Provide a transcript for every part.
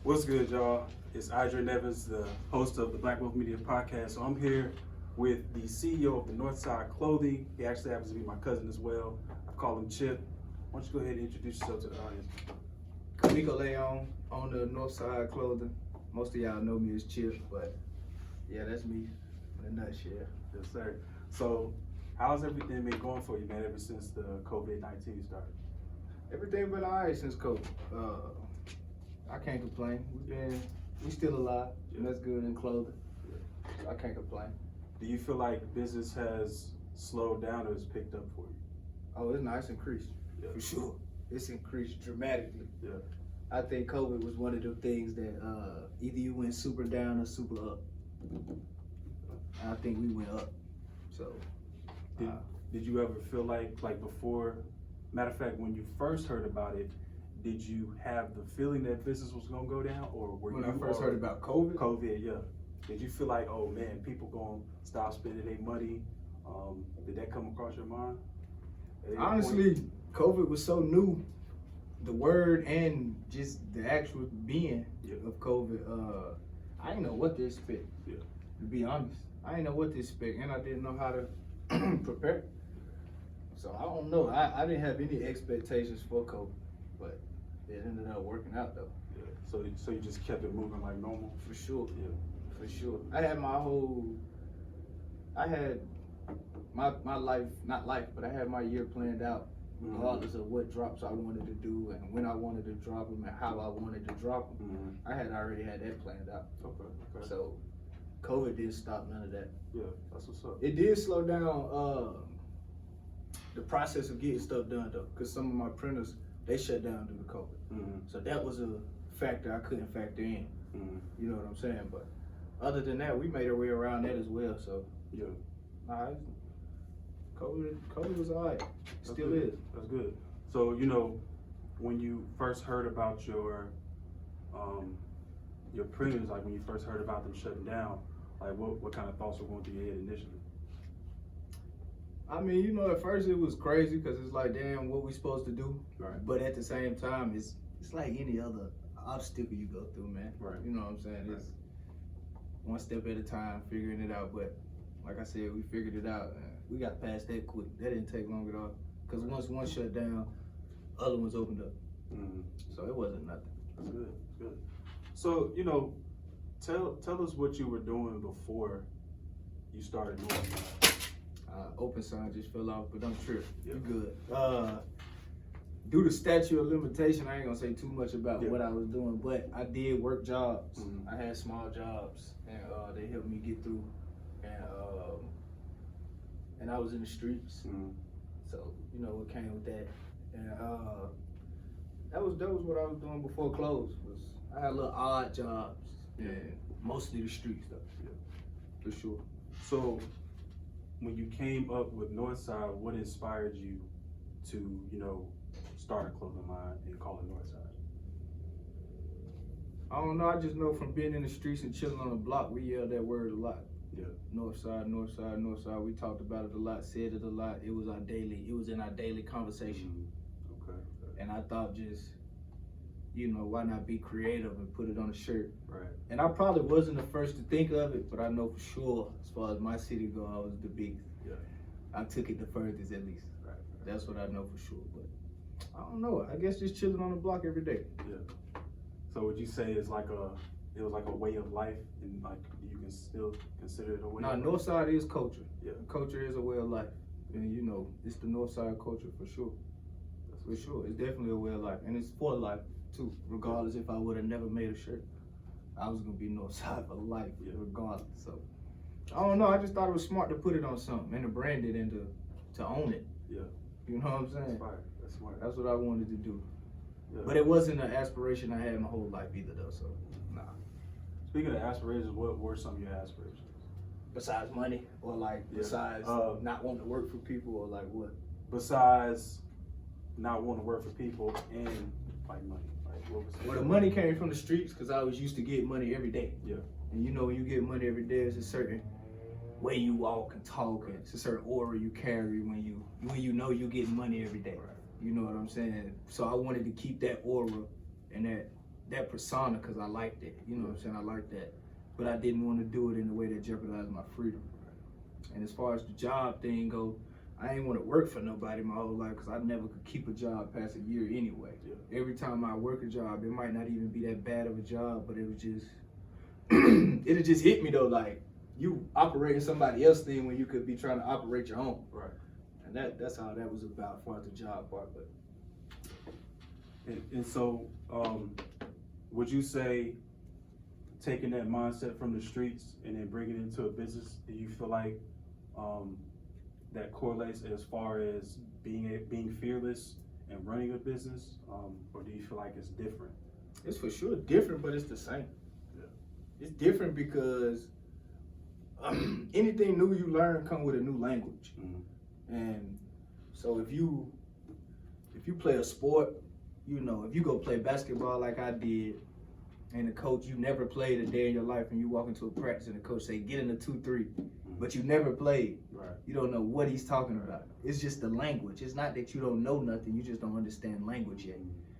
What's good, y'all? It's Adrian Evans, the host of the Black Wealth Media Podcast. So I'm here with the CEO of the Northside Clothing. He actually happens to be my cousin as well. I call him Chip. Why don't you go ahead and introduce yourself to the audience? Kameko on the Northside Clothing. Most of y'all know me as Chip, but yeah, that's me in a nutshell. Yes, sir. So how's everything been going for you, man, ever since the COVID-19 started? Everything been alright since COVID. I can't complain. We still alive, and that's good in clothing. So I can't complain. Do you feel like business has slowed down or has picked up for you? Oh, it's nice increased, Yeah. for sure. It's increased dramatically. Yeah. I think COVID was one of the things that either you went super down or super up. I think we went up. So Did you ever feel like before, matter of fact, when you first heard about it, did you have the feeling that business was gonna go down, or were when you I first heard about COVID? COVID, yeah. Did you feel like, oh man, people gonna stop spending their money? Did that come across your mind? At any Honestly, point? COVID was so new. The word and just the actual being of COVID, I didn't know what to expect. Yeah. To be honest, I didn't know what to expect, and I didn't know how to prepare. So I don't know. I didn't have any expectations for COVID, but it ended up working out though. Yeah. So you just kept it moving like normal? For sure. Yeah. For sure. I had my life, not life, but I had my year planned out, regardless of what drops I wanted to do and when I wanted to drop them and how I wanted to drop them. Mm-hmm. I had already had that planned out. Okay. So COVID didn't stop none of that. Yeah, that's what's up. It did slow down the process of getting stuff done though, because some of my printers, they shut down due to COVID. Mm-hmm. So that was a factor I couldn't factor in. Mm-hmm. You know what I'm saying? But other than that, we made our way around that as well. So Yeah. COVID was alright. Still good. is. That's good. So, when you first heard about your printers, like when you first heard about them shutting down, like what kind of thoughts were going through your head initially? I mean, at first it was crazy because it's like, damn, what we supposed to do? Right. But at the same time, it's like any other obstacle you go through, man. Right. You know what I'm saying? Right. It's one step at a time, figuring it out. But like I said, we figured it out. We got past that quick. That didn't take long at all. Because once one shut down, other ones opened up. Mm-hmm. So it wasn't nothing. That's good. That's good. So, tell us what you were doing before you started Northside. Open sign just fell off, but I'm sure Yeah. you good. Due to statute of limitation, I ain't gonna say too much about what I was doing, but I did work jobs. Mm-hmm. I had small jobs, and they helped me get through. And I was in the streets, Mm-hmm. so what came with that. And that was what I was doing before clothes. I had little odd jobs, and mostly the street stuff. Yeah. For sure. So, when you came up with Northside, what inspired you to, start a clothing line and call it Northside? I don't know. I just know from being in the streets and chilling on the block, we yelled that word a lot. Yeah. Northside, Northside, Northside. We talked about it a lot, said it a lot. It was in our daily conversation. Mm-hmm. Okay. And I thought just, why not be creative and put it on a shirt? Right. And I probably wasn't the first to think of it, but I know for sure, as far as my city go, I was the biggest. Yeah. I took it the furthest at least. Right. That's what I know for sure. But I don't know. I guess just chilling on the block every day. Yeah. So would you say it was like a way of life, and like you can still consider it a way? Nah, of life? Northside is culture. Yeah. Culture is a way of life. And it's the Northside culture for sure. For sure. It's definitely a way of life. And it's for life too. Regardless if I would have never made a shirt, I was gonna be Northside for life, regardless. So I don't know, I just thought it was smart to put it on something and to brand it and to own it. Yeah. You know what I'm saying? That's smart. That's smart. That's what I wanted to do. Yeah. But it wasn't an aspiration I had my whole life either though, so nah. Speaking of aspirations, what were some of your aspirations? Besides money, or besides not wanting to work for people, or like what? Besides not wanting to work for people and like money. Like what was Well, the money came from the streets because I was used to get money every day. Yeah. And when you get money every day, it's a certain way you walk and talk, and it's a certain aura you carry when you getting money every day. Right. You know what I'm saying? So I wanted to keep that aura and that persona because I liked it. You know what I'm saying? I like that. But I didn't want to do it in a way that jeopardized my freedom. And as far as the job thing go, I ain't want to work for nobody my whole life because I never could keep a job past a year anyway. Yeah. Every time I work a job, it might not even be that bad of a job, but it was just, it'll just hit me though, like you operating somebody else's thing when you could be trying to operate your own. Right. And that's how that was about as far as the job part. But and so, would you say taking that mindset from the streets and then bringing it into a business, do you feel like that correlates as far as being fearless and running a business, or do you feel like it's different? It's for sure different, but it's the same. Yeah. It's different because anything new you learn come with a new language. Mm-hmm. And so if you play a sport, you know, if you go play basketball like I did, and the coach, you never played a day in your life, and you walk into a practice and the coach say, get in the 2-3, but you never played. Right. You don't know what he's talking about. It's just the language. It's not that you don't know nothing, you just don't understand language yet.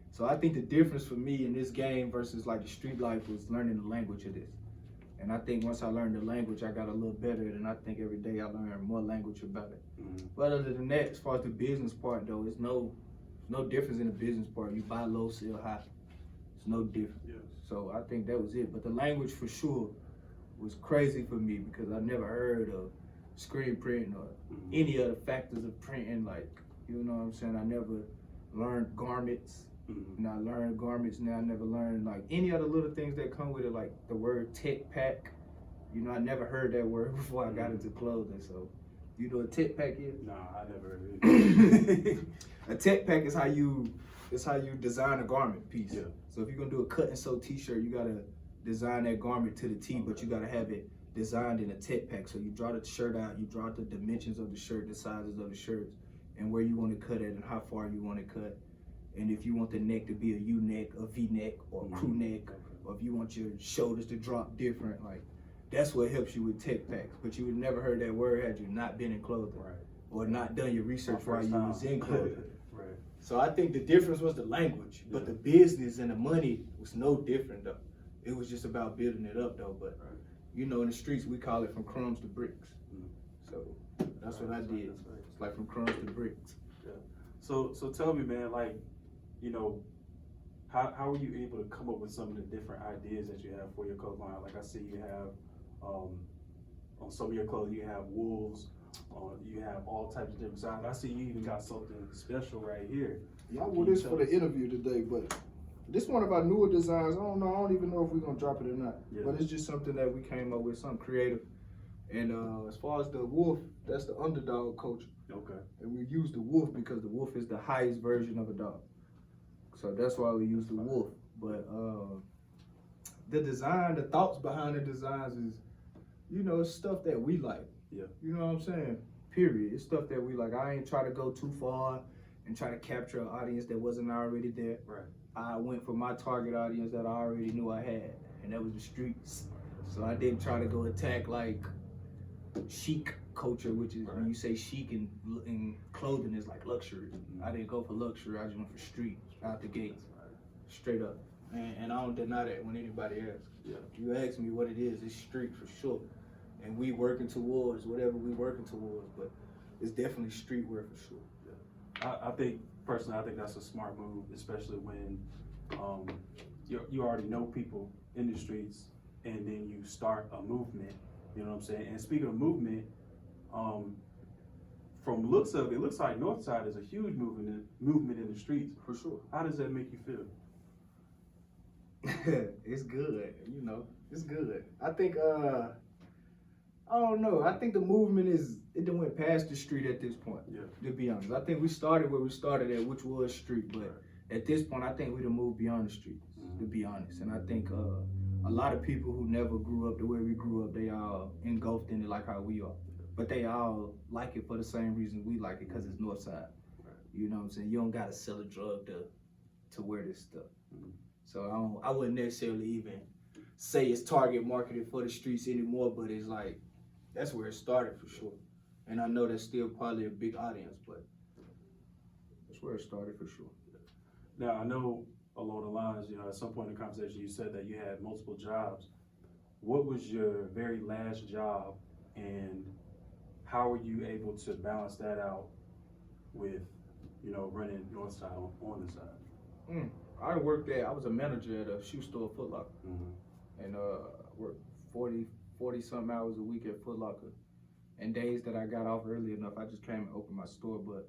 So I think the difference for me in this game versus like the street life was learning the language of this. And I think once I learned the language, I got a little better, and I think every day I learn more language about it. Mm-hmm. But other than that, as far as the business part though, it's no difference in the business part. You buy low, sell high. It's no different. Yeah. So I think that was it. But the language for sure was crazy for me because I never heard of screen printing or any other factors of printing. Like, you know what I'm saying? I never learned garments. And I learned garments now. I never learned like any other little things that come with it, like the word tech pack. You know, I never heard that word before I got into clothing. So, you know what a tech pack is? Nah, I never heard it. A tech pack is how you design a garment piece. Yeah. So if you're gonna do a cut and sew t-shirt, you gotta design that garment to the T, but you gotta have it designed in a tech pack. So you draw the shirt out, you draw the dimensions of the shirt, the sizes of the shirts, and where you want to cut it and how far you want to cut. And if you want the neck to be a U-neck, a V-neck, or a crew neck, or if you want your shoulders to drop different, like that's what helps you with tech packs. But you would never heard that word had you not been in clothing, right, or not done your research while you was in clothing. Right. So I think the difference was the language, but the business and the money was no different though. It was just about building it up though. But you know, in the streets we call it from crumbs to bricks. So that's what I did. It's like from crumbs to bricks. Yeah. So tell me, man, like, you know, how were you able to come up with some of the different ideas that you have for your clothing line? Like I see you have on some of your clothing you have wolves. You have all types of different sizes. I see you even got something special right here. Yeah, I wore this for the interview today, but this one of our newer designs, I don't even know if we're gonna drop it or not. Yeah. But it's just something that we came up with, something creative. And as far as the wolf, that's the underdog culture. Okay. And we use the wolf because the wolf is the highest version of a dog. So that's why we use the wolf. But the design, the thoughts behind the designs is, you know, it's stuff that we like. Yeah. You know what I'm saying? Period. It's stuff that we like. I ain't try to go too far and try to capture an audience that wasn't already there. Right. I went for my target audience that I already knew I had, and that was the streets. So I didn't try to go attack like chic culture, which is when you say chic in clothing is like luxury. I didn't go for luxury. I just went for street out the gate, straight up. And I don't deny that when anybody asks. Yeah. You ask me what it is, it's street for sure. And we working towards whatever we working towards, but it's definitely streetwear for sure. Yeah. I think personally, I think that's a smart move, especially when you already know people in the streets, and then you start a movement. You know what I'm saying? And speaking of movement, from looks of it, looks like Northside is a huge movement in the streets. For sure. How does that make you feel? It's good, you know. It's good. I think I don't know. I think the movement it done went past the street at this point. Yeah. To be honest, I think we started where we started at, which was street. But at this point, I think we done moved beyond the streets. To be honest, and I think a lot of people who never grew up the way we grew up, they all engulfed in it like how we are. But they all like it for the same reason we like it, because it's Northside. You know what I'm saying? You don't gotta sell a drug to wear this stuff. So I wouldn't necessarily even say it's target marketed for the streets anymore, but it's like, that's where it started for sure. And I know that's still probably a big audience, but that's where it started for sure. Now, I know along the lines, you know, at some point in the conversation, you said that you had multiple jobs. What was your very last job, and how were you able to balance that out with, running Northside on the side? I was a manager at a shoe store, Footlocker, and worked 40 something hours a week at Footlocker. And days that I got off early enough, I just came and opened my store. But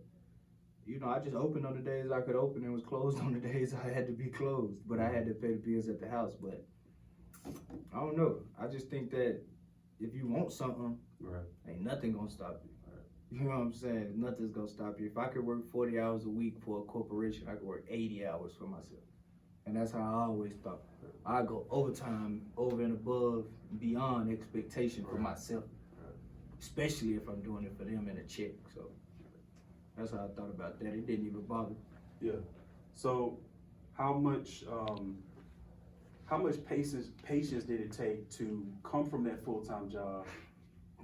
I just opened on the days I could open and was closed on the days I had to be closed. But I had to pay the bills at the house. But I don't know. I just think that if you want something, Right. ain't nothing gonna stop you. Right. You know what I'm saying? Nothing's gonna stop you. If I could work 40 hours a week for a corporation, I could work 80 hours for myself. And that's how I always thought. I go overtime, over and above, beyond expectation for myself. Especially if I'm doing it for them in a check. So that's how I thought about that. It didn't even bother. Yeah. So how much patience did it take to come from that full-time job,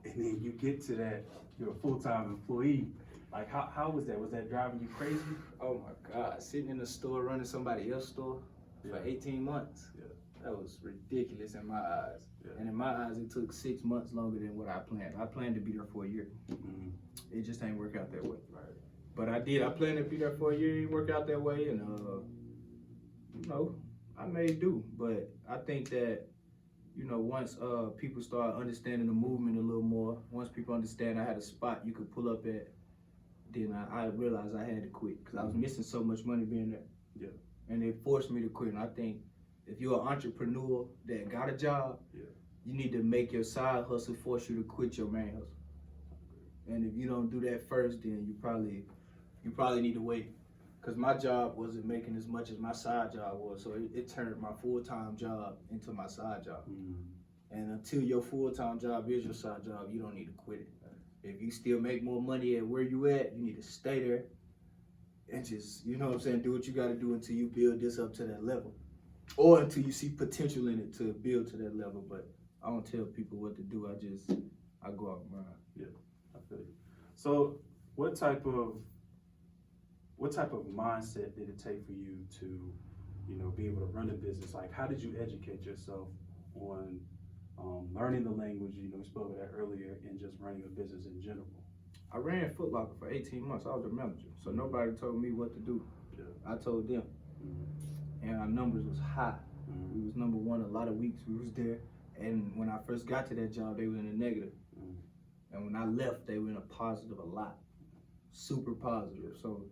and then you get to that, you're a full-time employee? Like, how was that? Was that driving you crazy? Oh my God, sitting in the store running somebody else's store for 18 months. Yeah. That was ridiculous in my eyes. Yeah. And in my eyes, it took 6 months longer than what I planned. I planned to be there for a year. Mm-hmm. It just ain't work out that way. Right. But I did. I planned to be there for a year. It didn't work out that way. And, I made do. But I think that, once people start understanding the movement a little more, once people understand I had a spot you could pull up at, then I realized I had to quit because I was missing so much money being there. Yeah. And it forced me to quit. And I think if you're an entrepreneur that got a job, you need to make your side hustle force you to quit your main hustle. And if you don't do that first, then you probably need to wait. Because my job wasn't making as much as my side job was, so it turned my full-time job into my side job. And until your full-time job is your side job, you don't need to quit it. If you still make more money at where you at, you need to stay there and just, do what you gotta do until you build this up to that level. Or until you see potential in it to build to that level. But I don't tell people what to do, I go out and run. Yeah, I feel you. So what type of mindset did it take for you to, be able to run a business? Like, how did you educate yourself on learning the language? We spoke of that earlier, and just running a business in general. I ran Footlocker for 18 months. I was the manager, so nobody told me what to do. Yeah. I told them, and our numbers was high. We was number one a lot of weeks. We was there, and when I first got to that job, they were in a negative, and when I left, they were in a positive a lot, super positive. So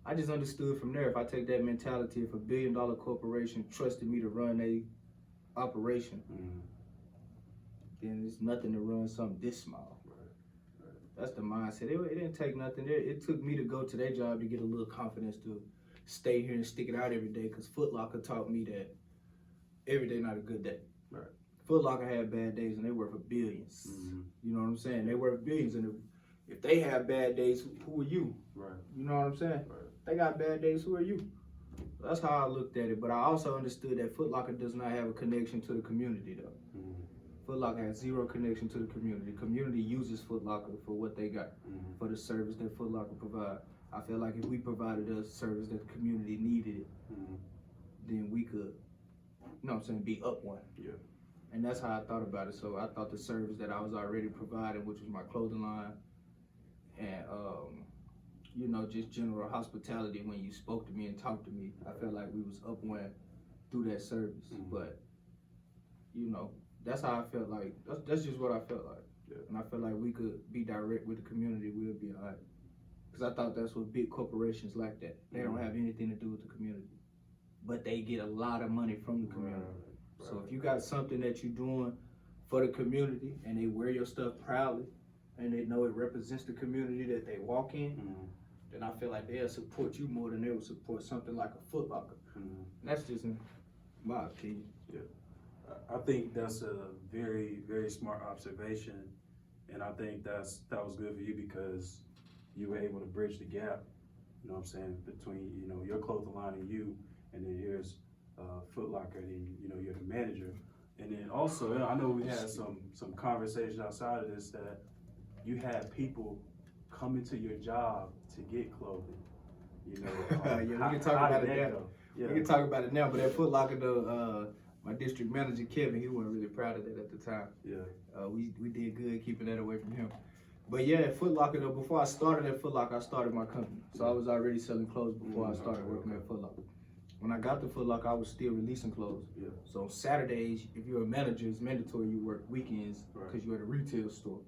I just understood from there, if I take that mentality, if a $1 billion corporation trusted me to run a operation, then it's nothing to run something this small. That's the mindset. It didn't take nothing. It took me to go to their job to get a little confidence to stay here and stick it out every day, because Footlocker taught me that every day not a good day. Right. Footlocker had bad days and they worth billions. You know what I'm saying? They worth billions, and if they have bad days, who are you? Right. You know what I'm saying? Right. They got bad days, who are you? That's how I looked at it. But I also understood that Footlocker does not have a connection to the community, though. Footlocker has zero connection to the community. The community uses Footlocker for what they got, for the service that Footlocker provide. I feel like if we provided a service that the community needed, then we could, be up one. Yeah. And that's how I thought about it. So I thought the service that I was already providing, which was my clothing line, and just general hospitality when you spoke to me and talked to me, I felt like we was up one through that service. But, that's how I felt like. That's just what I felt like. Yeah. And I felt like we could be direct with the community, we'll be all right. Because I thought that's what big corporations like that. They don't have anything to do with the community. But they get a lot of money from the community. Right. So if you got something that you're doing for the community and they wear your stuff proudly and they know it represents the community that they walk in, then I feel like they'll support you more than they would support something like a Footlocker. And that's just my opinion. Yeah. I think that's a very, very smart observation, and I think that was good for you because you were able to bridge the gap, between, your clothing line and you, and then here's Footlocker, and you're the manager. And then also, I know we had some conversations outside of this that you had people come into your job to get clothing. Yeah, we can talk about that. Yeah. We can talk about it now, but at Footlocker though, my district manager Kevin, he wasn't really proud of that at the time. Yeah. We did good keeping that away from him. But yeah, at Footlocker though, before I started at Footlocker, I started my company. So I was already selling clothes before I started working at Footlocker. When I got to Footlocker, I was still releasing clothes. Yeah. So Saturdays, if you're a manager, it's mandatory you work weekends because you're at a retail store.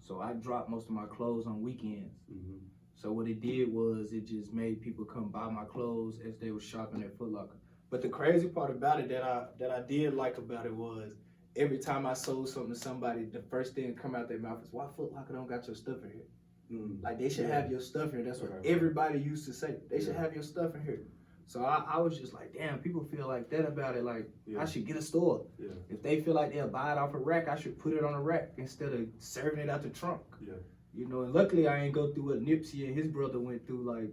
So I dropped most of my clothes on weekends. Mm-hmm. So what it did was it just made people come buy my clothes as they were shopping at Footlocker. But the crazy part about it that I did like about it was every time I sold something to somebody, the first thing that come out their mouth is, "Why Footlocker don't got your stuff in here?" Mm. Like they should have your stuff here. That's what Right. everybody used to say. They should have your stuff in here. So I was just like, damn, people feel like that about it. Like I should get a store. Yeah. If they feel like they'll buy it off a rack, I should put it on a rack instead of serving it out the trunk. Yeah. You know, and luckily I ain't go through what Nipsey and his brother went through. Like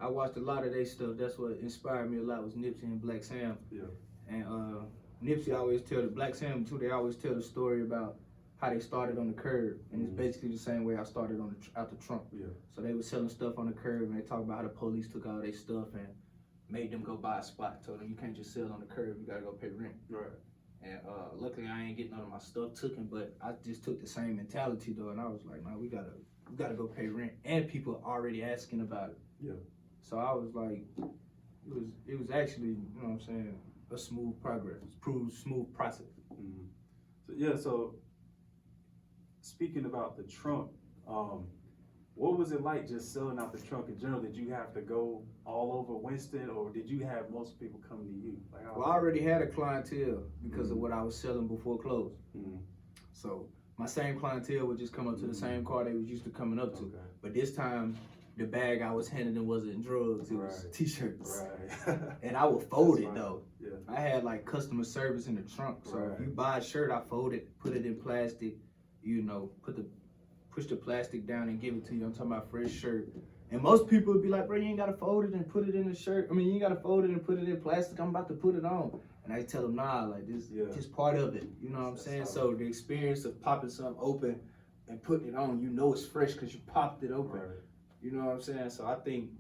I watched a lot of their stuff. That's what inspired me a lot was Nipsey and Black Sam. Yeah. And Nipsey always tell the Black Sam too. They always tell the story about how they started on the curb, and it's basically the same way I started on out the trunk. Yeah. So they were selling stuff on the curb, and they talk about how the police took all their stuff and made them go buy a spot. Told them you can't just sell on the curb, you gotta go pay rent. Right. And luckily I ain't getting none of my stuff taken, but I just took the same mentality though, and I was like, man, we gotta go pay rent, and people are already asking about it. Yeah. So I was like, it was actually, you know what I'm saying, a smooth progress, smooth process. Mm-hmm. So yeah, so speaking about the trunk, what was it like just selling out the trunk in general? Did you have to go all over Winston, or did you have most people coming to you? Like, Well, I already had a clientele because of what I was selling before close. Mm-hmm. So my same clientele would just come up to the same car they was used to coming up to. Okay. But this time, the bag I was handing them wasn't drugs, it was t-shirts. Right. And I would fold That's it fine. though. Yeah. I had like customer service in the trunk. So Right. if you buy a shirt, I fold it, put it in plastic, you know, push the plastic down and give it to you. I'm talking about fresh shirt. And most people would be like, bro, you ain't gotta fold it and put it in the shirt. I mean, you ain't gotta fold it and put it in plastic. I'm about to put it on. And I tell them, nah, like this just part of it. You know what I'm saying? So the experience of popping something open and putting it on, you know it's fresh because you popped it open. Right. You know what I'm saying? So I think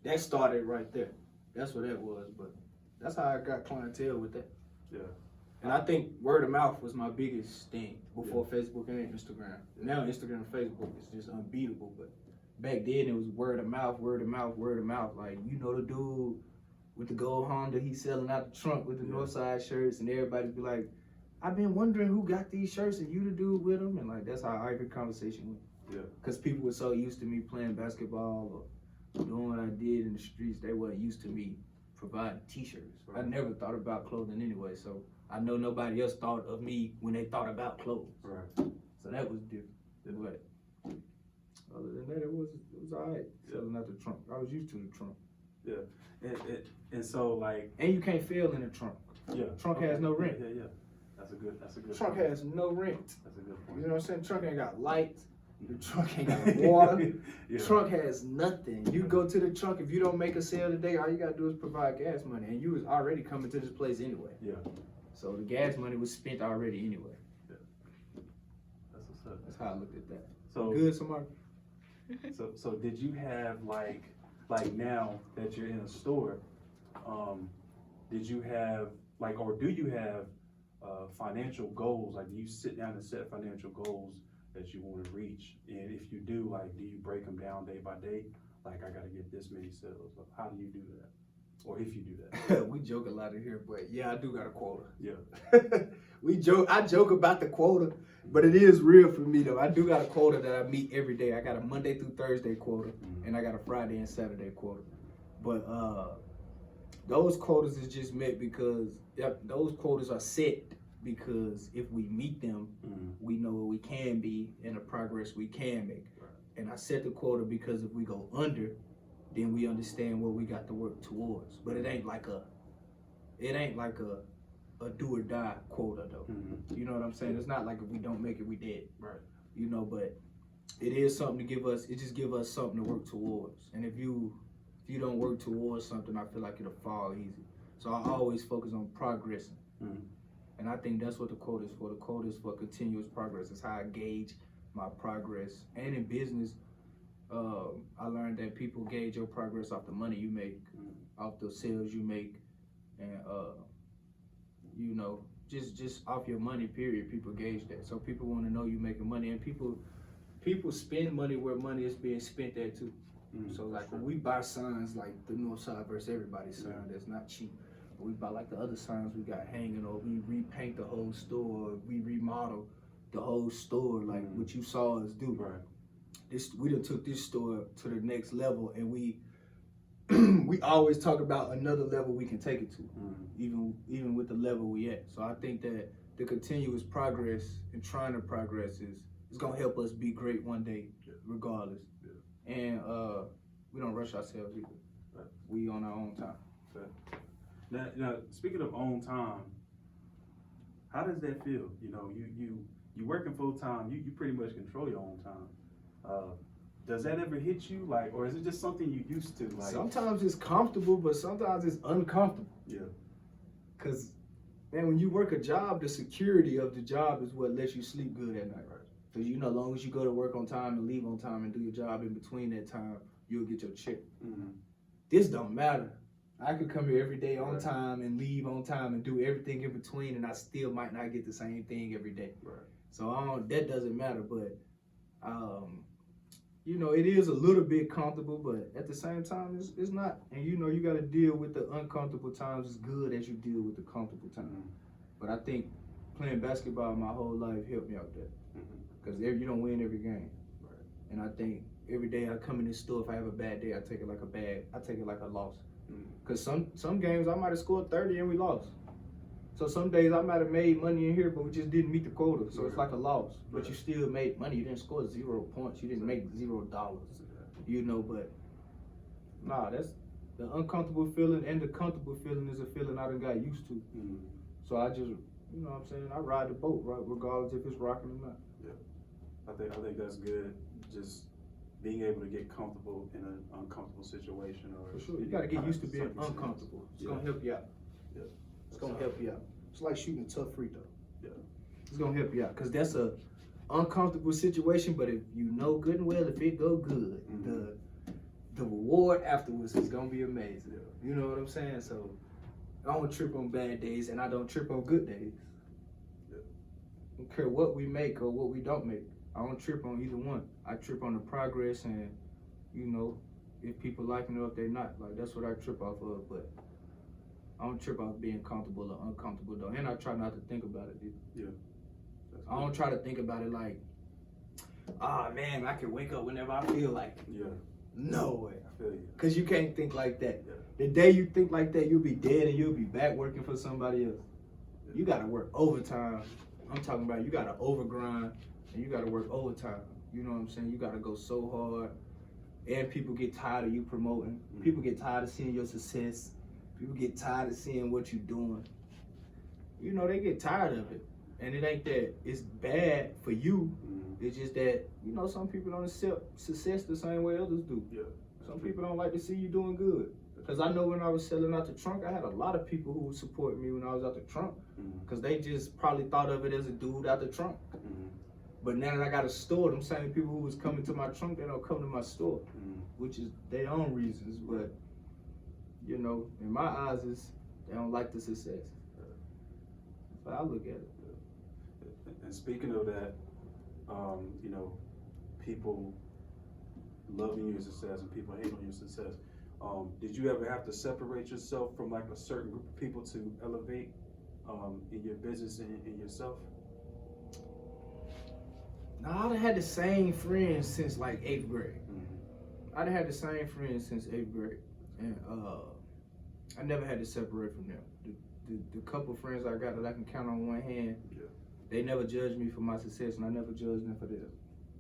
that started right there. That's what that was. But that's how I got clientele with that. Yeah. And I think word of mouth was my biggest thing before Facebook and Instagram. Now Instagram and Facebook is just unbeatable, but back then it was word of mouth, word of mouth, word of mouth. Like, you know the dude with the gold Honda, he's selling out the trunk with the Northside shirts, and everybody be like, I've been wondering who got these shirts and you the dude with them. And like, that's how every conversation went. Yeah. Because people were so used to me playing basketball or doing what I did in the streets, they weren't used to me providing t-shirts. Right. I never thought about clothing anyway, so I know nobody else thought of me when they thought about clothes. Right. So that was different. But other than that, it was all right selling out the trunk. I was used to the trunk. Yeah. And so like. And you can't fail in the trunk. Yeah. Trunk has no rent. Yeah. That's a good. Trunk point. has no rent. That's a good point. You know what I'm saying? Trunk ain't got lights. The trunk ain't got water. Yeah. Trunk has nothing. You go to the trunk, if you don't make a sale today, all you gotta do is provide gas money. And you was already coming to this place anyway. Yeah. So the gas money was spent already anyway. That's what's up. That's how I looked at that. So Good, somebody. So did you have like now that you're in a store, did you have like, or do you have financial goals? Like, do you sit down and set financial goals that you want to reach? And if you do, like, do you break them down day by day? Like, I got to get this many sales. How do you do that? Or if you do that? We joke a lot in here, but yeah, I do got a quota. Yeah. I joke about the quota, but it is real for me though. I do got a quota that I meet every day. I got a Monday through Thursday quota, and I got a Friday and Saturday quota. But those quotas is just met because those quotas are set because if we meet them, we know where we can be and the progress we can make. Right. And I set the quota because if we go under, then we understand what we got to work towards. But it ain't like a do or die quota though. You know what I'm saying? It's not like if we don't make it, we dead. Right. You know, but it is something to give us. It just give us something to work towards. And if you don't work towards something, I feel like it'll fall easy. So I always focus on progressing. And I think that's what the quota is for. The quota is for continuous progress. It's how I gauge my progress. And in business, I learned that people gauge your progress off the money you make. off the sales you make, and you know, just off your money. Period. People gauge that, so people want to know you making money, and people spend money where money is being spent at too. So like when we buy signs like the Northside versus everybody sign, that's not cheap. But we buy like the other signs we got hanging, or we repaint the whole store, or we remodel the whole store, like what you saw us do. Right. We done took this store to the next level, and we we always talk about another level we can take it to, even with the level we at. So I think that the continuous progress and trying to progress is gonna help us be great one day, regardless. And we don't rush ourselves either. Right. We on our own time. Right. Now, speaking of own time, how does that feel? You know, you working full time. You pretty much control your own time. Does that ever hit you, like, or is it just something you used to? Like, sometimes it's comfortable, but sometimes it's uncomfortable. Yeah. Cause, man, when you work a job, the security of the job is what lets you sleep good at night. Right. Cause you know, as long as you go to work on time and leave on time and do your job in between that time, you'll get your check. This don't matter. I could come here every day on time and leave on time and do everything in between, and I still might not get the same thing every day. Right. So that doesn't matter, but you know, it is a little bit comfortable, but at the same time, it's not. And you know, you got to deal with the uncomfortable times as good as you deal with the comfortable times. But I think playing basketball my whole life helped me out there, because you don't win every game. Right. And I think every day I come in this store, if I have a bad day, I take it like a loss. Because some games I might have scored 30 and we lost. So some days I might have made money in here, but we just didn't meet the quota. So it's like a loss. But you still made money. You didn't score 0 points. You didn't make $0. You know, but nah, that's the uncomfortable feeling, and the comfortable feeling is a feeling I done got used to. So I just, you know what I'm saying, I ride the boat, right, regardless if it's rocking or not. Yeah. I think that's good. Just being able to get comfortable in an uncomfortable situation, or for sure, you gotta get used to being uncomfortable. It's gonna help you out. Yeah. It's gonna help you out. It's like shooting a tough free throw. Yeah. It's gonna help you out, because that's a uncomfortable situation, but if you know good and well, if it go good, the reward afterwards is gonna be amazing. You know what I'm saying? So I don't trip on bad days, and I don't trip on good days. I don't care what we make or what we don't make. I don't trip on either one. I trip on the progress, and you know, if people like it or if they're not, like that's what I trip off of. But I don't trip off being comfortable or uncomfortable though, and I try not to think about it either. Yeah. I don't try to think about it like, man, I can wake up whenever I feel like it. Yeah. No way. I feel you. Cause you can't think like that. Yeah. The day you think like that, you'll be dead and you'll be back working for somebody else. Yeah. You gotta work overtime. I'm talking about you gotta overgrind and you gotta work overtime. You know what I'm saying? You gotta go so hard, and people get tired of you promoting. People get tired of seeing your success. People get tired of seeing what you're doing. You know, they get tired of it. And it ain't that it's bad for you. It's just that, you know, some people don't accept success the same way others do. Yeah. Some people don't like to see you doing good. Because I know when I was selling out the trunk, I had a lot of people who would support me when I was out the trunk. Because they just probably thought of it as a dude out the trunk. But now that I got a store, them same people who was coming to my trunk, they don't come to my store. Which is their own reasons. But, you know, in my eyes, they don't like the success. That's how I look at it. And speaking of that, you know, people loving your success and people hating on your success. Did you ever have to separate yourself from like a certain group of people to elevate in your business and in yourself? Nah, I'd had the same friends since like 8th grade. I'd had the same friends since 8th grade, and I never had to separate from them. The couple friends I got that I can count on one hand, they never judged me for my success, and I never judged them for theirs.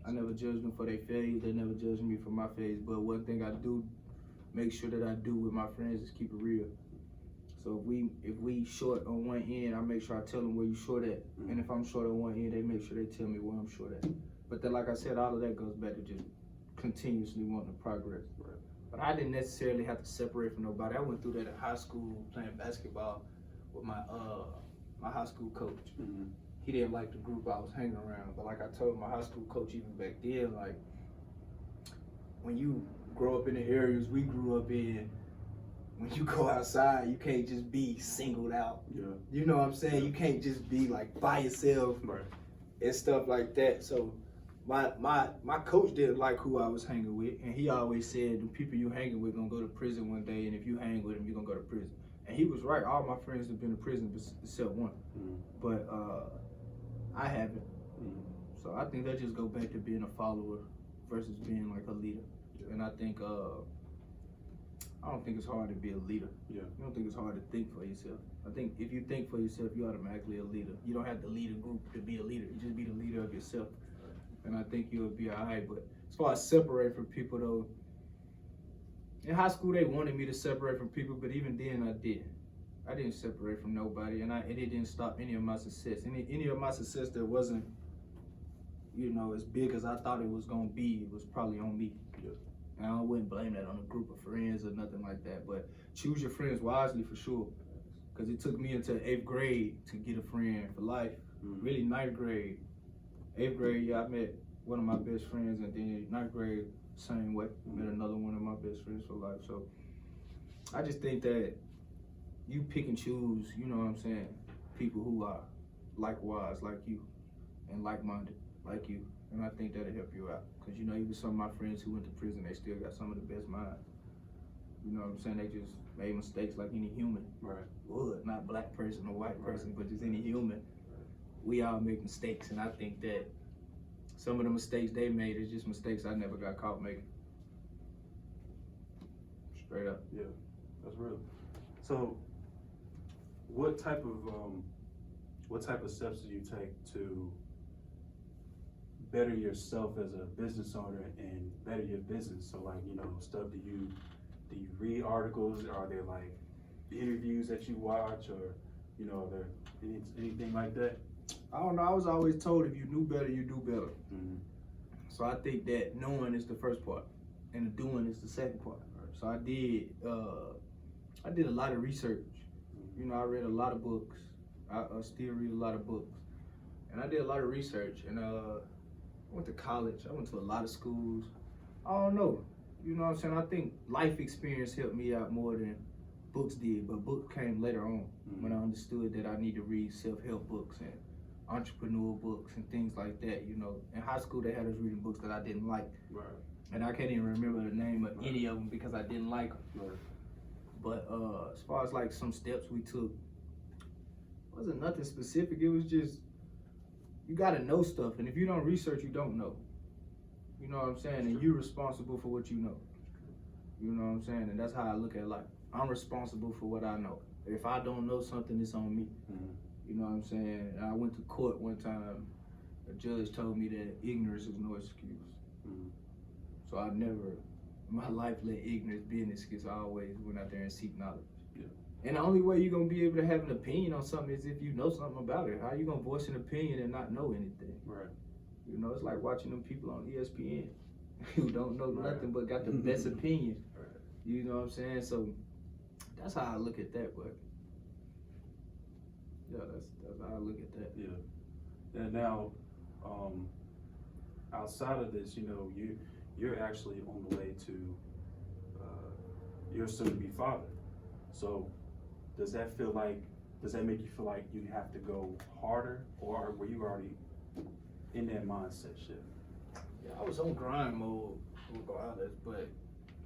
I never judged them for their failures. They never judged me for my failures. But one thing I do make sure that I do with my friends is keep it real. So if we short on one end, I make sure I tell them where you short at. And if I'm short on one end, they make sure they tell me where I'm short at. But then, like I said, all of that goes back to just continuously wanting to progress. Right. But I didn't necessarily have to separate from nobody. I went through that in high school playing basketball with my high school coach. He didn't like the group I was hanging around. But like I told my high school coach even back then, like, when you grow up in the areas we grew up in, when you go outside, you can't just be singled out. Yeah. You know what I'm saying? You can't just be like by yourself Right. and stuff like that. So my coach didn't like who I was hanging with, and he always said the people you hanging with gonna go to prison one day, and if you hang with them, you're gonna go to prison. And he was right. All my friends have been to prison except one, but I haven't. So I think that just go back to being a follower versus being like a leader. And I think I don't think it's hard to be a leader. Yeah. I don't think it's hard to think for yourself. I think if you think for yourself, you're automatically a leader. You don't have to lead a group to be a leader. You just be the leader of yourself. And I think you'll be all right. But as far as separate from people, though, in high school they wanted me to separate from people, but even then I didn't. I didn't separate from nobody, and it didn't stop any of my success. Any of my success that wasn't, as big as I thought it was gonna be, it was probably on me. Yeah. And I wouldn't blame that on a group of friends or nothing like that. But choose your friends wisely for sure, because it took me until 8th grade to get a friend for life. Really 9th grade. 8th grade, I met one of my best friends, and then 9th grade, same way, met another one of my best friends for life. So I just think that you pick and choose, you know what I'm saying, people who are likewise like you and like-minded like you. And I think that'll help you out. Because, even some of my friends who went to prison, they still got some of the best minds. You know what I'm saying? They just made mistakes like any human. Right. Would, not black person or white person, but just any human. We all make mistakes, and I think that some of the mistakes they made is just mistakes I never got caught making. Straight up. Yeah, that's real. So, what type of steps do you take to better yourself as a business owner and better your business? So, like, stuff. Do you read articles? Are there like interviews that you watch, or are there anything like that? I don't know. I was always told if you knew better, you do better. Mm-hmm. So I think that knowing is the first part, and the doing is the second part. So I did a lot of research. I read a lot of books. I still read a lot of books, and I did a lot of research. And I went to college. I went to a lot of schools. I don't know. You know what I'm saying? I think life experience helped me out more than books did, but books came later on when I understood that I need to read self-help books and entrepreneur books and things like that. In high school they had us reading books that I didn't like, Right. and I can't even remember the name of any of them because I didn't like them. Right. But as far as like some steps we took, it wasn't nothing specific. It was just you gotta know stuff, and if you don't research, you don't know. You know what I'm saying? And you're responsible for what you know. You know what I'm saying? And that's how I look at life. I'm responsible for what I know. If I don't know something, it's on me. You know what I'm saying? And I went to court one time. A judge told me that ignorance is no excuse. So I never, in my life, let ignorance be an excuse. I always went out there and seek knowledge. Yeah. And the only way you're gonna be able to have an opinion on something is if you know something about it. How you gonna voice an opinion and not know anything? Right. It's like watching them people on ESPN who don't know Right. nothing but got the best opinion. Right. You know what I'm saying? So that's how I look at that, but yeah, that's how I look at that. Yeah. And now, outside of this, you're actually on the way to your soon-to-be father. So, does that make you feel like you have to go harder, or were you already in that mindset shift? Yeah, I was on grind mode regardless, but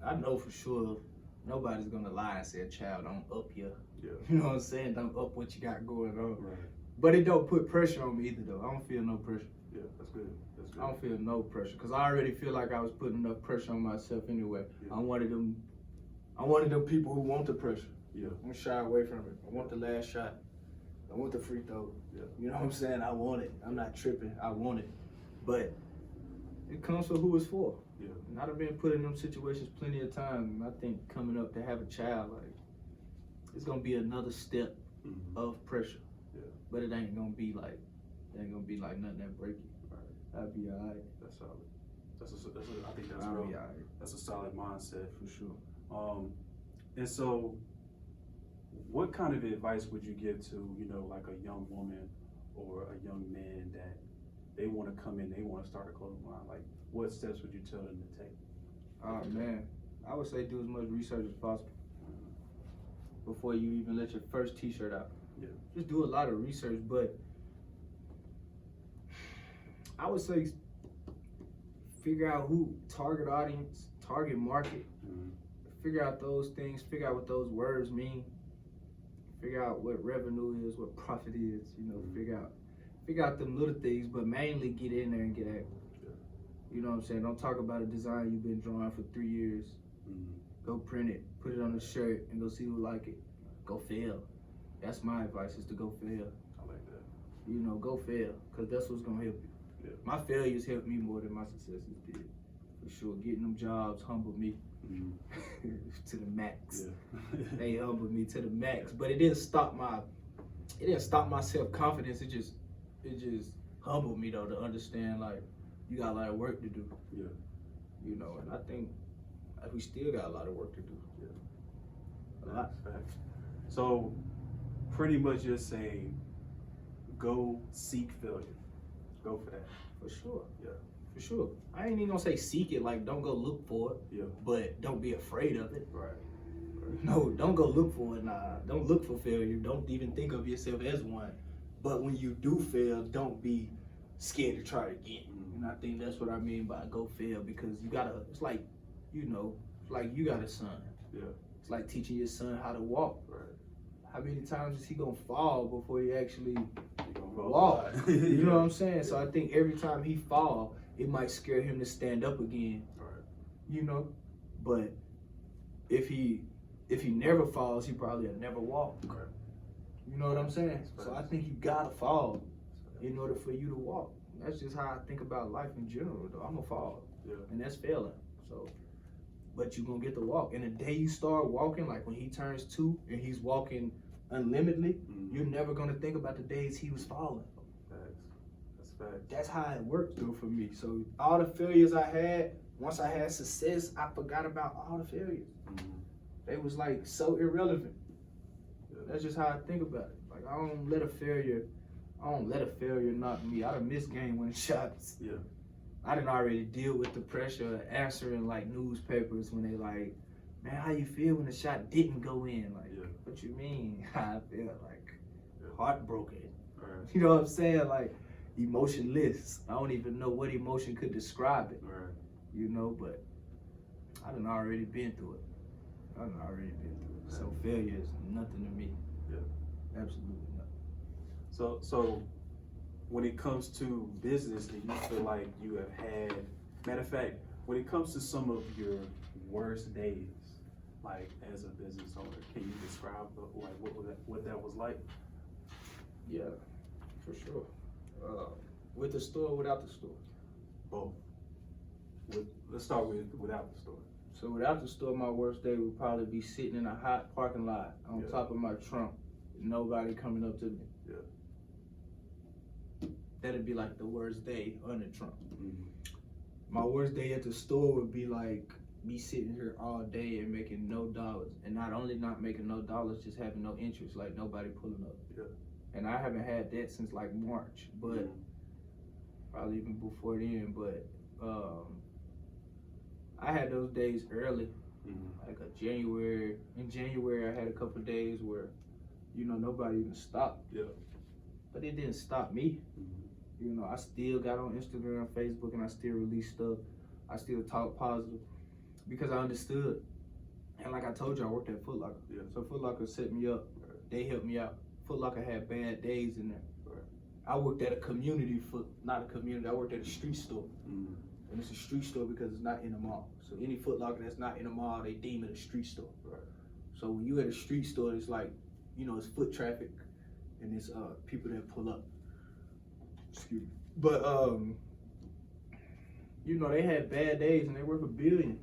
I know for sure nobody's gonna lie and say a child don't up you. Yeah. You know what I'm saying? Don't up what you got going on. Right. But it don't put pressure on me either though. I don't feel no pressure. Yeah, that's good. That's good. I don't feel no pressure because I already feel like I was putting enough pressure on myself anyway. Yeah. I'm one of them people who want the pressure. Yeah. I'm shy away from it. I want the last shot. I want the free throw. Yeah. You know what I'm saying? I want it. I'm not tripping. I want it. But it comes for who it's for. Yeah. And I've been put in them situations plenty of times. And I think coming up to have a child, like, it's gonna be another step of pressure. Yeah. But it ain't gonna be like nothing that break you. Right. I'll be alright. That's solid. I think that's I'll real. be alright. That's a solid mindset. For sure. And so, what kind of advice would you give to, like a young woman or a young man that they want to come in, they want to start a clothing line? Like, what steps would you tell them to take? Oh man, I would say do as much research as possible. before you even let your first t-shirt out. Yeah. Just do a lot of research, but I would say figure out who target audience, target market, figure out those things, figure out what those words mean, figure out what revenue is, what profit is, you know, figure out them little things, but mainly get in there and get active. You know what I'm saying? Don't talk about a design you've been drawing for 3 years. Go print it, put it on a shirt, and go see who like it. Go fail. That's my advice, is to go fail. I like that. You know, go fail, because that's what's going to help you. Yeah. My failures helped me more than my successes did. For sure. Getting them jobs humbled me to the max. Yeah. They humbled me to the max. But it didn't stop my self-confidence. It just humbled me, though, to understand, like, you got a lot of work to do. Yeah. You know, and I think we still got a lot of work to do. Yeah. A lot. Facts. So, pretty much you're saying, go seek failure. Go for that. For sure. Yeah. For sure. I ain't even gonna say seek it, like don't go look for it. Yeah. But don't be afraid of it. Right. No, don't go look for it. Nah, don't look for failure. Don't even think of yourself as one. But when you do fail, don't be scared to try it again. And I think that's what I mean by go fail, because you gotta, it's like, you know, like you got a son. Yeah. It's like teaching your son how to walk. Right. How many times is he gonna fall before he actually Walk. walk? You know what I'm saying? So I think every time he fall, it might scare him to stand up again. Right. You know? But if he never falls, he probably will never walk. Right. You know what I'm saying? So I think you gotta fall Yeah. in order for you to walk. That's just how I think about life in general, though. I'm gonna fall. Yeah. And that's failing. So, but you're gonna get to walk. And the day you start walking, like when he turns 2 and he's walking unlimitedly, you're never gonna think about the days he was falling. Facts. That's facts. That's how it worked, though, for me. So all the failures I had, once I had success, I forgot about all the failures. They was like so irrelevant. Yeah. That's just how I think about it. Like I don't let a failure knock me. I done missed game winning shots. Yeah. I didn't already deal with the pressure of answering like newspapers when they like, man, how you feel when the shot didn't go in? Like, Yeah. what you mean? I feel like Yeah. heartbroken. All right. You know what I'm saying? Like emotionless. I don't even know what emotion could describe it. All right. You know, but I done already been through it. So failure is nothing to me. Yeah. Absolutely nothing. So when it comes to business, do you feel like you have had, matter of fact, when it comes to some of your worst days, like as a business owner, can you describe what that was like? Yeah, for sure. With the store, without the store. Both. Let's start without the store. So without the store, my worst day would probably be sitting in a hot parking lot on top of my trunk, nobody coming up to me. Yeah. That'd be like the worst day on the trunk. Mm-hmm. My worst day at the store would be like me sitting here all day and making no dollars. And not only not making no dollars, just having no interest, like nobody pulling up. Yeah. And I haven't had that since like March, but probably even before then, but I had those days early, like in January I had a couple of days where, you know, nobody even stopped. Yeah. But it didn't stop me. You know, I still got on Instagram, Facebook, and I still release stuff. I still talk positive because I understood. And like I told you, I worked at Footlocker. Yeah. So Footlocker set me up. They helped me out. Footlocker had bad days in there. Right. I worked at I worked at a street store. And it's a street store because it's not in a mall. So any Footlocker that's not in a mall, they deem it a street store. Right. So when you at a street store, it's like, you know, it's foot traffic and it's people that pull up. Excuse me. But you know, they had bad days and they worth $1 billion.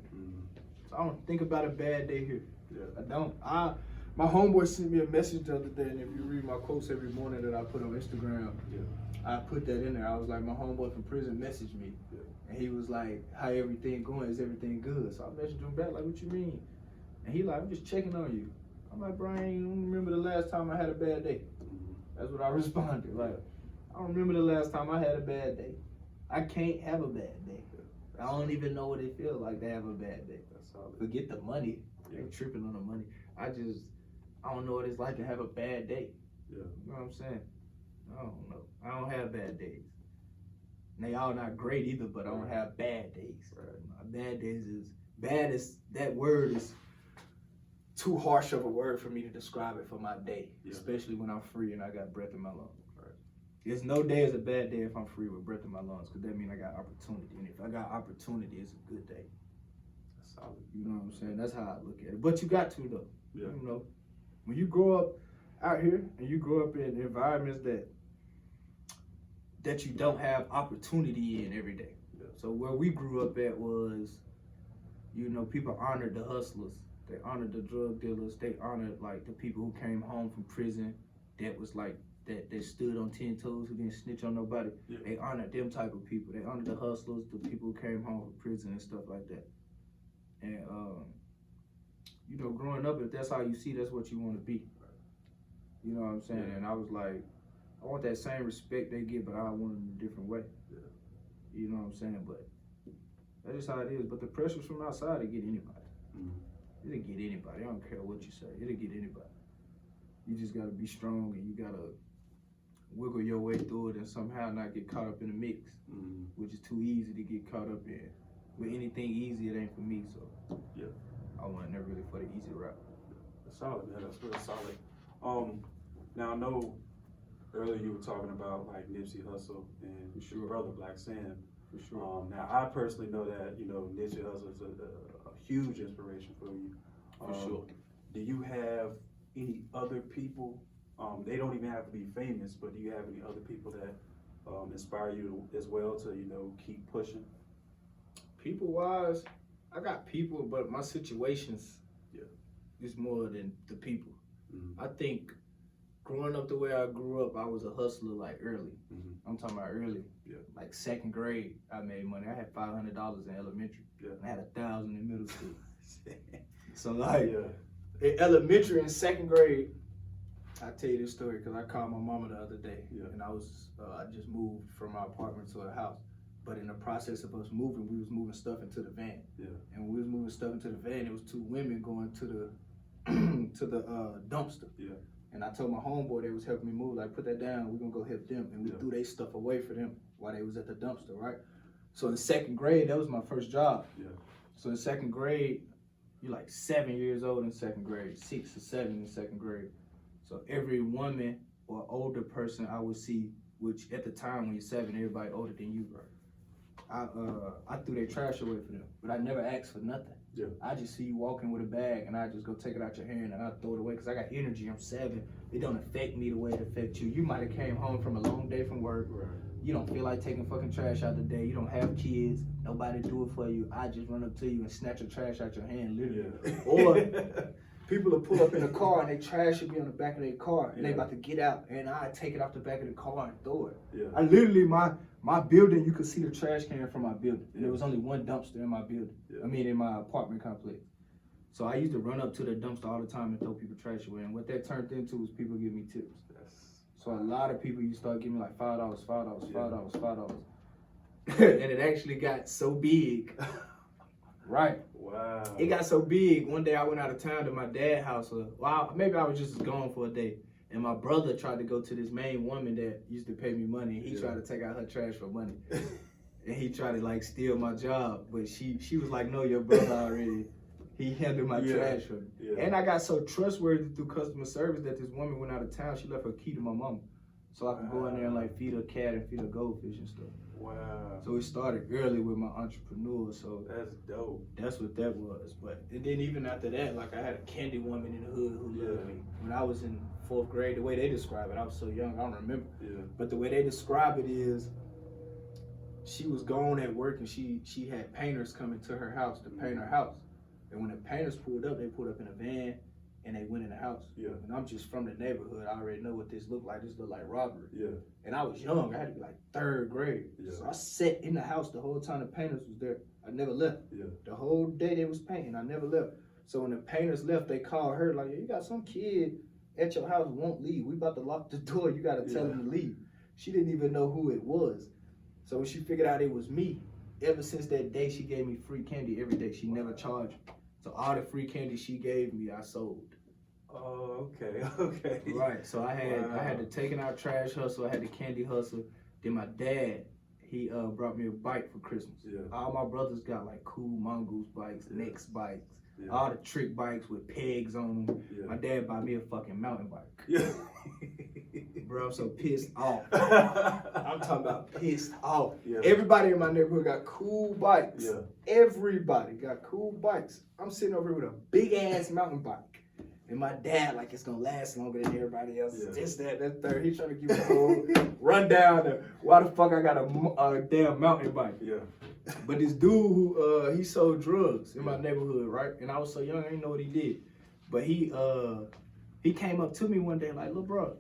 So I don't think about a bad day here. Yeah. I don't. My homeboy sent me a message the other day, and if you read my quotes every morning that I put on Instagram, I put that in there. I was like, my homeboy from prison messaged me. Yeah. And he was like, how everything going? Is everything good? So I messaged him back, like, what you mean? And he like, I'm just checking on you. I'm like, bro, I ain't remember the last time I had a bad day. That's what I responded. Like, I don't remember the last time I had a bad day. I can't have a bad day. I don't even know what it feels like to have a bad day. That's solid. Forget the money. I ain't tripping on the money. I don't know what it's like to have a bad day. Yeah. You know what I'm saying? I don't know. I don't have bad days. And they all not great either, but I don't have bad days. Right. My bad days is bad as that word is too harsh of a word for me to describe it for my day, especially when I'm free and I got breath in my lungs. Right. There's no day is a bad day if I'm free with breath in my lungs, because that means I got opportunity. And if I got opportunity, it's a good day. That's solid. You know what I'm saying? That's how I look at it. But you got to, though. Yeah. You know, when you grow up out here and you grow up in environments that you don't have opportunity in every day. Yeah. So where we grew up at was, you know, people honored the hustlers. They honored the drug dealers. They honored like the people who came home from prison that was like, that stood on 10 toes, who didn't snitch on nobody. Yeah. They honored them type of people. They honored the hustlers, the people who came home from prison and stuff like that. And, you know, growing up, if that's how you see, that's what you want to be. You know what I'm saying? Yeah. And I was like, I want that same respect they get, but I want it in a different way. Yeah. You know what I'm saying? But that's just how it is. But the pressures from outside, it get anybody. Mm-hmm. It'll get anybody. I don't care what you say. It'll get anybody. You just gotta be strong and you gotta wiggle your way through it and somehow not get caught up in the mix, which is too easy to get caught up in. But anything easy, it ain't for me, so yeah, I went there really for the easy route. That's solid, man. That's really solid. Now I know earlier you were talking about like Nipsey Hussle and his brother Black Sam. For sure. Now I personally know that Nipsey Hussle is a huge inspiration for you. For sure. Do you have any other people? They don't even have to be famous, but do you have any other people that inspire you as well to keep pushing? People wise, I got people, but my situations is more than the people. I think growing up the way I grew up, I was a hustler like early. I'm talking about early. Yeah. Like second grade, I made money. I had $500 in elementary. Yeah. And I had $1,000 in middle school. So like in elementary and second grade, I tell you this story because I called my mama the other day, and I just moved from my apartment to a house. But in the process of us moving, we was moving stuff into the van. Yeah. And when we was moving stuff into the van, it was two women going to the to the dumpster. Yeah. And I told my homeboy that was helping me move, like, put that down, we're gonna go help them. And we threw their stuff away for them while they was at the dumpster, right? So in second grade, that was my first job. Yeah. So in second grade, you're like 7 years old in second grade, 6 or 7 in second grade. So every woman or older person I would see, which at the time when you're 7, everybody older than you, I threw their trash away for them, but I never asked for nothing. Yeah. I just see you walking with a bag and I just go take it out your hand and I throw it away because I got energy. I'm 7. It don't affect me the way it affects you. You might have came home from a long day from work. Right. You don't feel like taking fucking trash out the day. You don't have kids. Nobody do it for you. I just run up to you and snatch your trash out your hand, literally. Yeah. Or people will pull up in a car and their trash should be on the back of their car and they about to get out and I take it off the back of the car and throw it. Yeah. I literally, my building, you could see the trash can from my building. And there was only one dumpster in my building. Yeah. I mean, in my apartment complex. So I used to run up to the dumpster all the time and throw people trash away. And what that turned into was people give me tips. So a lot of people used to start giving me like $5, $5. And it actually got so big. Right. Wow. It got so big. One day I went out of town to my dad's house. Maybe I was just gone for a day. And my brother tried to go to this main woman that used to pay me money. And he tried to take out her trash for money. And he tried to like steal my job. But she was like, no, your brother already, he handled my trash for me. Yeah. And I got so trustworthy through customer service that this woman went out of town. She left her key to my mama. So I could go in there and like feed her cat and feed her goldfish and stuff. Wow. So it started early with my entrepreneur. So that's dope. That's what that was. And then even after that, like I had a candy woman in the hood who loved me. When I was in 4th grade, the way they describe it, I was so young, I don't remember. Yeah. But the way they describe it is she was gone at work and she had painters coming to her house to paint her house. And when the painters pulled up, they pulled up in a van and they went in the house. Yeah. And I'm just from the neighborhood. I already know what this looked like. This looked like robbery. Yeah. And I was young. I had to be like 3rd grade. Yeah. So I sat in the house the whole time the painters was there. I never left. Yeah. The whole day they was painting, I never left. So when the painters left, they called her like, you got some kid at your house won't leave. We about to lock the door. You got to tell him to leave. She didn't even know who it was. So when she figured out it was me, ever since that day, she gave me free candy every day. She never charged me. So all the free candy she gave me, I sold. Oh, okay. Right. So I had the taking out trash hustle. I had the candy hustle. Then my dad, he brought me a bike for Christmas. Yeah. All my brothers got like cool mongoose bikes, Next bikes, Yeah. all the trick bikes with pegs on them. Yeah. My dad bought me a fucking mountain bike. Yeah. Bro, I'm so pissed off. I'm talking about pissed off. Yeah. Everybody in my neighborhood got cool bikes. Yeah. Everybody got cool bikes. I'm sitting over here with a big ass mountain bike. And my dad, like, it's gonna last longer than everybody else. Yeah. This, that, third. He's trying to give me a whole rundown of why the fuck I got a damn mountain bike. Yeah. But this dude who he sold drugs in my neighborhood, right? And I was so young, I didn't know what he did. But he came up to me one day like, "Look, bro,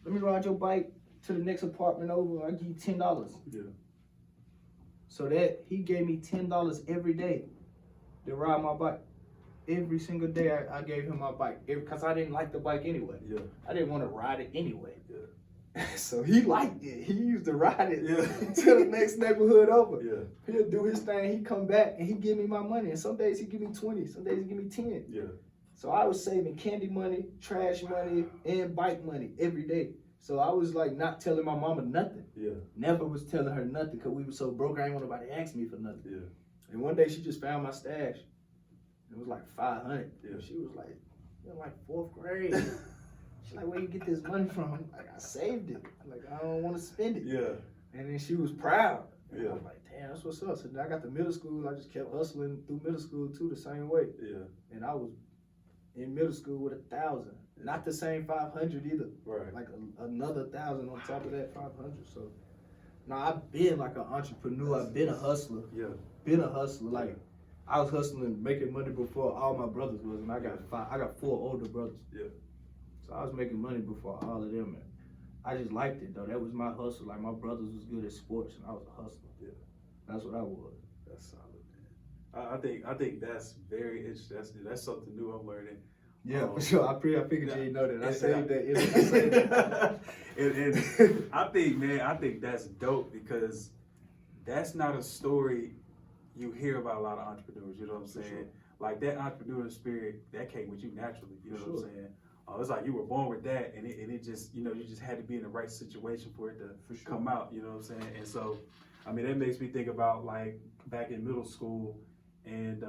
let me ride your bike to the next apartment over. I'll give you $10. Yeah. So that he gave me $10 every day to ride my bike. Every single day I gave him my bike because I didn't like the bike anyway. Yeah. I didn't want to ride it anyway. Yeah. So he liked it. He used to ride it Yeah. to the next neighborhood over. Yeah. He'll do his thing. He come back and he give me my money. And some days he give me 20. Some days he give me 10. Yeah. So I was saving candy money, trash money, and bike money every day. So I was like not telling my mama nothing. Yeah. Never was telling her nothing because we were so broke. I ain't want nobody to ask me for nothing. Yeah. And one day she just found my stash. It was like 500. Yeah. She was like, "You're like 4th grade." She's like, "Where you get this money from?" I'm like, "I saved it. Like, I don't want to spend it." Yeah. And then she was proud. And Yeah. I was like, "Damn, that's what's up." So then I got to middle school. I just kept hustling through middle school too, the same way. Yeah. And I was in middle school with 1,000. Not the same 500 either. Right. Like another 1,000 on top of that 500. So now I've been like an entrepreneur. I've been a hustler. Yeah. Been a hustler. Like I was hustling, making money before all my brothers was, and I got 4 older brothers. Yeah. So I was making money before all of them. And I just liked it though. That was my hustle. Like my brothers was good at sports, and I was a hustler. Yeah. That's what I was. That's solid, man. I think that's very interesting. That's something new I'm learning. Yeah, for sure. I figured you know that. I saved that. I saved that. and I think, man, that's dope because that's not a story you hear about a lot of entrepreneurs. You know what I'm saying? Sure. Like that entrepreneurial spirit that came with you naturally. You know For what I'm sure. saying? It's like you were born with that, and it just, you know, you just had to be in the right situation for it to come out. You know what I'm saying? And so, I mean, that makes me think about like back in middle school. And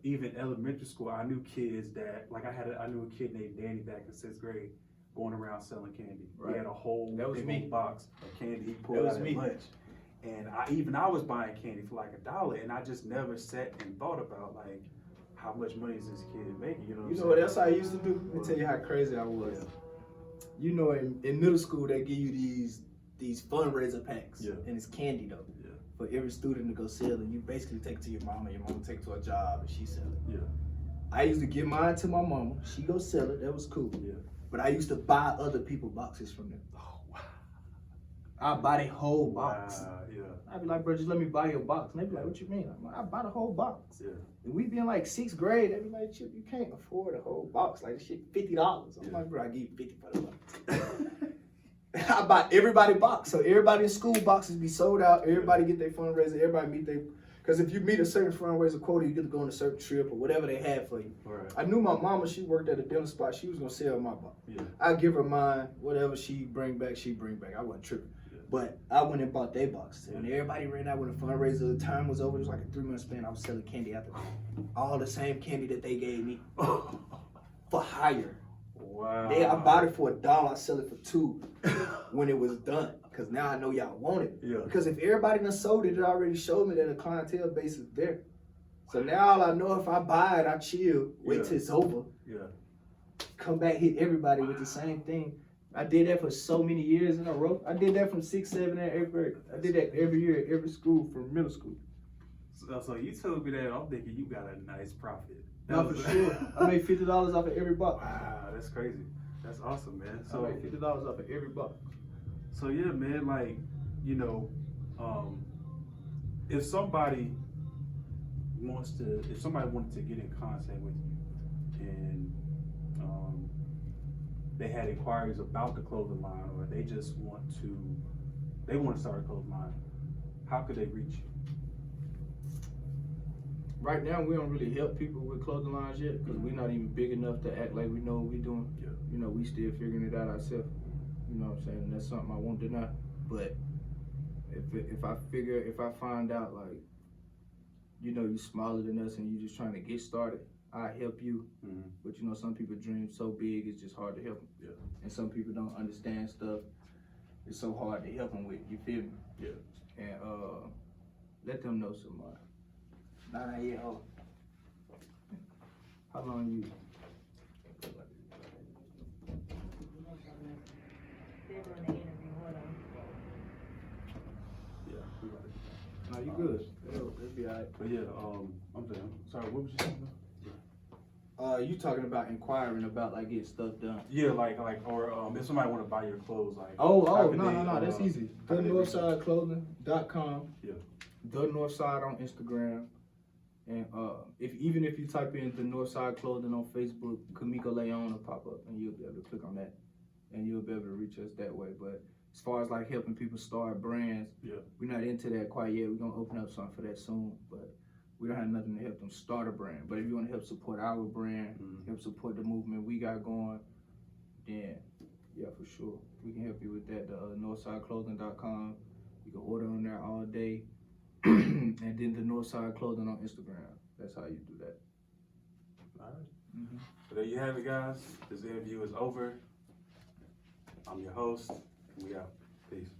even elementary school, I knew kids that, like I knew a kid named Danny back in 6th grade going around selling candy. Right. He had a whole That was big me. old box of candy he That pulled was out me. at lunch. And I was buying candy for like $1, and I just never sat and thought about like how much money is this kid making. You know You know what what I'm else I used to do? Let me tell you how crazy I was. Yeah. You know, in middle school, they give you these fundraiser packs. Yeah. And it's candy though. Yeah. For every student to go sell, and you basically take it to your mama take it to a job, and she sell it. Yeah. I used to give mine to my mama. She go sell it. That was cool. Yeah. But I used to buy other people boxes from them. Oh wow. I buy their whole box. Yeah. I'd be like, "Bro, just let me buy your box." And they'd be like, "What you mean?" I'm like, "I buy the whole box." Yeah. And we be in like 6th grade. They'd be like, "Chip, you can't afford a whole box. Like, this shit $50. I'm Yeah. like, "Bro, I give you 50 for the box." I buy everybody box. So everybody in school boxes be sold out. Everybody get their fundraiser. Everybody meet their... Because if you meet a certain fundraiser quota, you get to go on a certain trip or whatever they have for you. Right. I knew my mama, she worked at a dinner spot. She was going to sell my box. Yeah. I give her mine. Whatever she bring back, she bring back. I wasn't tripping. Yeah. But I went and bought their boxes. And everybody ran out when the fundraiser time was over. It was like a 3-month span. I was selling candy after all the same candy that they gave me for hire. Wow. I bought it for $1. I sell it for $2 when it was done. Because now I know y'all want it. Yeah. Because if everybody done sold it, it already showed me that the clientele base is there. So now all I know, if I buy it, I chill, wait till it's over, Yeah. come back, hit everybody with the same thing. I did that for so many years in a row. I did that from 6th, 7th, and 8th grade. I did that every year at every school from middle school. So you told me that, I'm thinking you got a nice profit. No, for sure. I made $50 off of every box. Wow, that's crazy. That's awesome, man. I made $50 off of every box. So yeah, man, like, you know, if somebody wanted to get in contact with you and they had inquiries about the clothing line, or they just want to start a clothing line, how could they reach you? right now we don't really help people with clothing lines yet because we're not even big enough to act like we know what we're doing. Yeah. You know, we still figuring it out ourselves. You know what I'm saying? And that's something I won't deny. But if I find out like, you know, you smaller than us and you just trying to get started, I help you. Mm-hmm. But you know, some people dream so big it's just hard to help them. Yeah. And some people don't understand stuff. It's so hard to help them with. You feel me? Yeah. And let them know some more. 9-year-old. How long you? They're doing the interview, hold on. Yeah. We got it. No, you good. It'll be alright. But yeah, I'm done. Sorry, what was you saying? You talking about inquiring about like getting stuff done? Yeah, like, or if somebody want to buy your clothes, like. Oh, how can no, they, that's easy. how can they reach you? TheNorthsideClothing.com. Yeah. The Northside on Instagram. And even if you type in The Northside Clothing on Facebook, Kameko Leon will pop up and you'll be able to click on that. And you'll be able to reach us that way. But as far as like helping people start brands, Yeah. we're not into that quite yet. We're gonna open up something for that soon. But we don't have nothing to help them start a brand. But if you want to help support our brand, help support the movement we got going, then yeah, for sure. We can help you with that. NorthsideClothing.com. You can order on there all day. And then the Northside Clothing on Instagram. That's how you do that. All right. So there you have it, guys. This interview is over. I'm your host. We out. Peace.